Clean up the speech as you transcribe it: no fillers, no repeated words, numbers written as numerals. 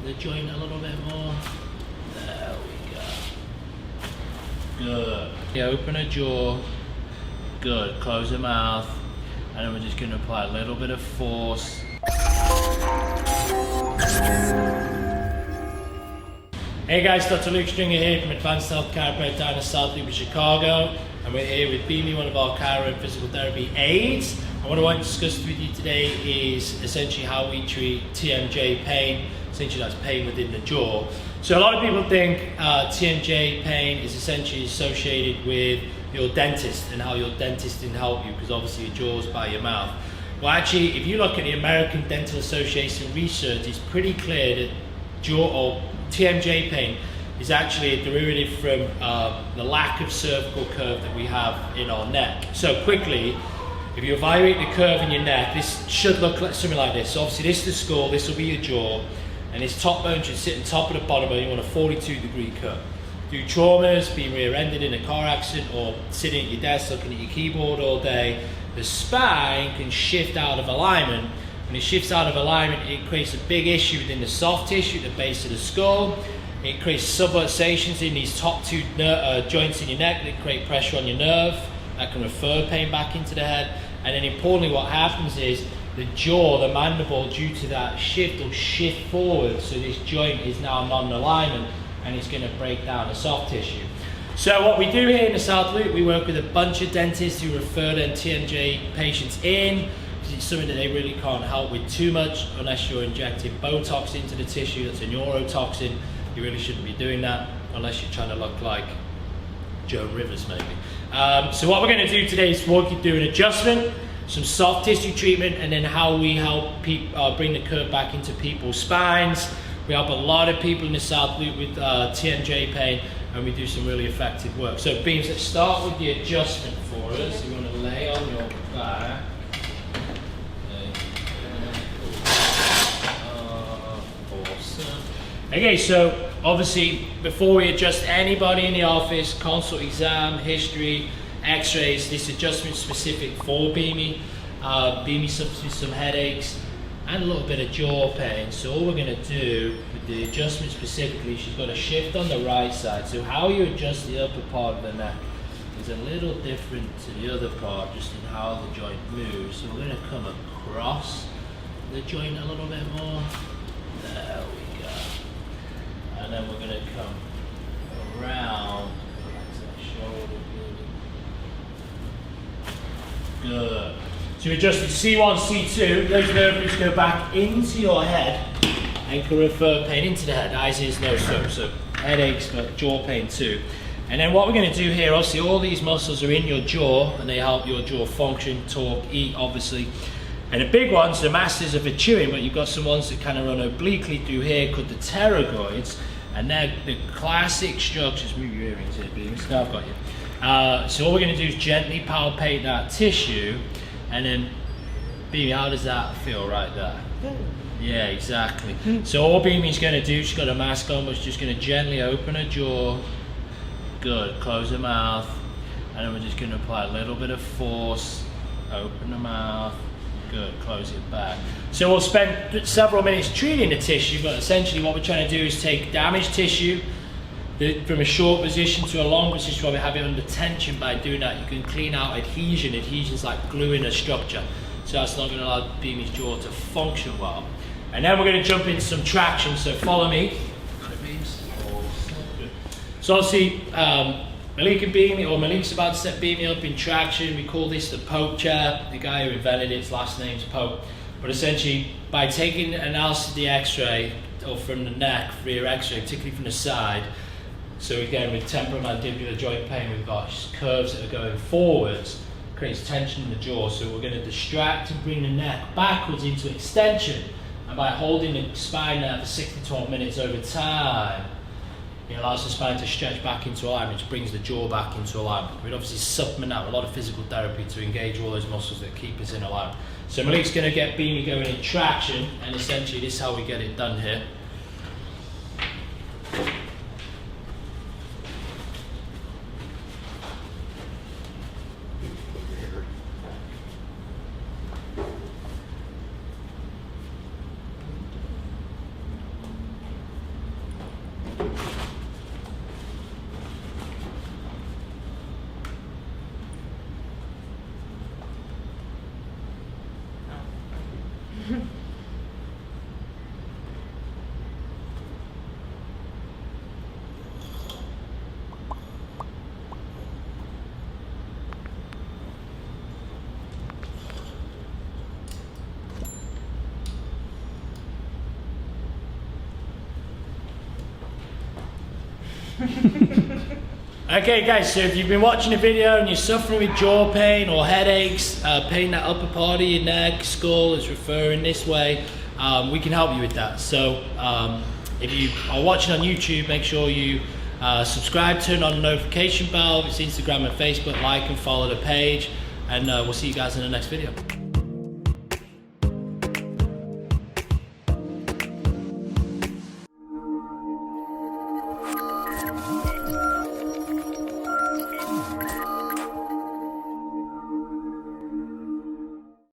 the joint a little bit more. There we go. Good. Okay, open a jaw. Good. Close the mouth. And then we're just going to apply a little bit of force. Hey guys, Dr. Luke Stringer here from Advanced Health Chiropractic down in South Loop, Chicago. And we're here with Beamy, one of our chiro and physical therapy aides. And what I want to discuss with you today is essentially how we treat TMJ pain. Essentially that's pain within the jaw. So a lot of people think TMJ pain is essentially associated with your dentist and how your dentist can help you, because obviously your jaw's by your mouth. Well actually, if you look at the American Dental Association research, it's pretty clear that jaw or TMJ pain is actually a derivative from the lack of cervical curve that we have in our neck. So quickly, if you evaluate the curve in your neck, this should look like something like this. So obviously this is the skull, this will be your jaw, and this top bone should sit on top of the bottom bone. You want a 42-degree curve. Through traumas, being rear-ended in a car accident, or sitting at your desk looking at your keyboard all day, the spine can shift out of alignment. When it shifts out of alignment, it creates a big issue within the soft tissue at the base of the skull. It creates subluxations in these top two joints in your neck that create pressure on your nerve. That can refer pain back into the head. And then importantly, what happens is the jaw, the mandible, due to that shift, will shift forward. So this joint is now non-alignment, and it's going to break down the soft tissue. So what we do here in the South Loop, we work with a bunch of dentists who refer their TMJ patients in. It's something that they really can't help with too much unless you're injecting Botox into the tissue. That's a neurotoxin. You really shouldn't be doing that unless you're trying to look like Joan Rivers maybe. So what we're going to do today is walk you through an adjustment, some soft tissue treatment, and then how we help bring the curve back into people's spines. We help a lot of people in the South Loop with TMJ pain, and we do some really effective work. So Beams, let's start with the adjustment for us. You want to lay on your back. Okay, so obviously before we adjust anybody in the office, consult, exam, history, x-rays, this adjustment is specific for Beamy. Beamy suffers with some headaches and a little bit of jaw pain. So all we're going to do with the adjustment specifically, she's got a shift on the right side. So how you adjust the upper part of the neck is a little different to the other part, just in how the joint moves. So we're going to come across the joint a little bit more. There we go. And then we're going to come around, relax that shoulder, good. So we adjusted C1, C2, those nerves go back into your head and can refer pain into the head, eyes, ears, nose, throat, so headaches, but jaw pain too. And then what we're going to do here, obviously all these muscles are in your jaw and they help your jaw function, talk, eat obviously. And the big ones, the masters are for chewing, but you've got some ones that kind of run obliquely through here called the pterygoids. And they're the classic structures. Move your earrings here, Beams. Now I've got you. So all we're going to do is gently palpate that tissue, and then, Beamy, how does that feel right there? Good. Yeah, exactly. So all Beamy's going to do, she's got a mask on, but she's just going to gently open her jaw. Good. Close her mouth, and then we're just going to apply a little bit of force. Open the mouth. Good, close it back. So we'll spend several minutes treating the tissue, but essentially what we're trying to do is take damaged tissue from a short position to a long position where we have it under tension. By doing that, you can clean out adhesion. Adhesion's like gluing a structure. So that's not going to allow Beamy's jaw to function well. And then we're going to jump into some traction, so follow me. So obviously, Malik and Beamy, or Malik's about to set Beamy up in traction. We call this the Pope chair. The guy who invented it, his last name's Pope. But essentially, by taking analysis of the x-ray, or from the neck, rear x-ray, particularly from the side, so again with temporomandibular joint pain, we've got curves that are going forwards, creates tension in the jaw. So we're going to distract and bring the neck backwards into extension. And by holding the spine there for 6 to 12 minutes over time, it allows the spine to stretch back into alignment, which brings the jaw back into alignment. We'd obviously supplement that with a lot of physical therapy to engage all those muscles that keep us in alignment. So Malik's going to get Beamy going in traction, and essentially this is how we get it done here. Okay guys, so if you've been watching the video and you're suffering with jaw pain or headaches, pain that upper part of your neck, skull is referring this way, we can help you with that. So if you are watching on YouTube, make sure you subscribe, turn on the notification bell. If it's Instagram and Facebook, like and follow the page, and we'll see you guys in the next video.